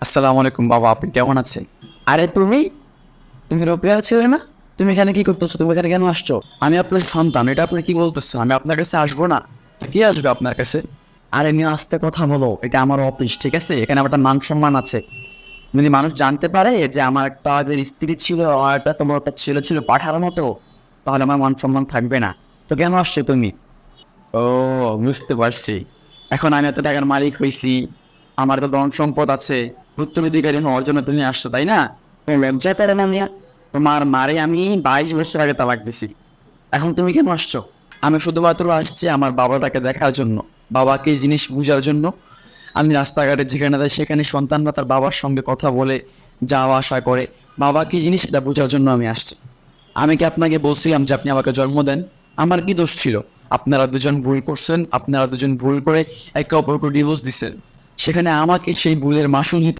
আসসালামু আলাইকুম বাবা, আপনি কেমন আছেন? আরে তুমি তুমি রোকেয়া ছিলে না? তুমি এখানে কি করতেছো? তুমি এখানে কেন আসছো? আমি আপনার সন্তান, এটা আপনি কি বলতেছেন? আমি আপনার কাছে আসবো না? কে আসবে আপনার কাছে? আরে নিয়ে আস্তে কথা বলো, এটা আমার অফিস, ঠিক আছে? এখানে আমার একটা মান সম্মান আছে। যদি মানুষ জানতে পারে যে আমার একটা আগের স্ত্রী ছিল, আমার একটা তোমার একটা ছেলে ছিল পাঠার মতো, তাহলে আমার মান সম্মান থাকবে না। তো কেন আসছো তুমি? ও, বুঝতে পারছি। এখন আমি এত টাকার মালিক হয়েছি, আমার তো ধন সম্পদ আছে, উত্তরাধিকারী হওয়ার জন্য তুমি আসছো, তাই না? তুমি লজ্জা করে না মিয়া? তোমার মারে আমি 22 বছর আগে তালাক দিছি। এখন তুমি কেন আসছো? আমি শুধুমাত্র আসছি আমার বাবাটাকে দেখার জন্য, বাবাকে এই জিনিস বোঝার জন্য। আমি রাস্তাঘাটে যেখানে যাই সেখানে সন্তানরা তার বাবার সঙ্গে কথা বলে, যাওয়া আসা করে, বাবা কি জিনিস সেটা বোঝার জন্য আমি আসছি। আমি কি আপনাকে বলছিলাম যে আপনি আমাকে জন্ম দেন? আমার কি দোষ ছিল? আপনারা দুজন ভুল করছেন, আপনারা দুজন ভুল করে একে অপরকে ডিভোর্স দিচ্ছেন। সেখানে আমাকে সেই ভুলের মাসুল নিতে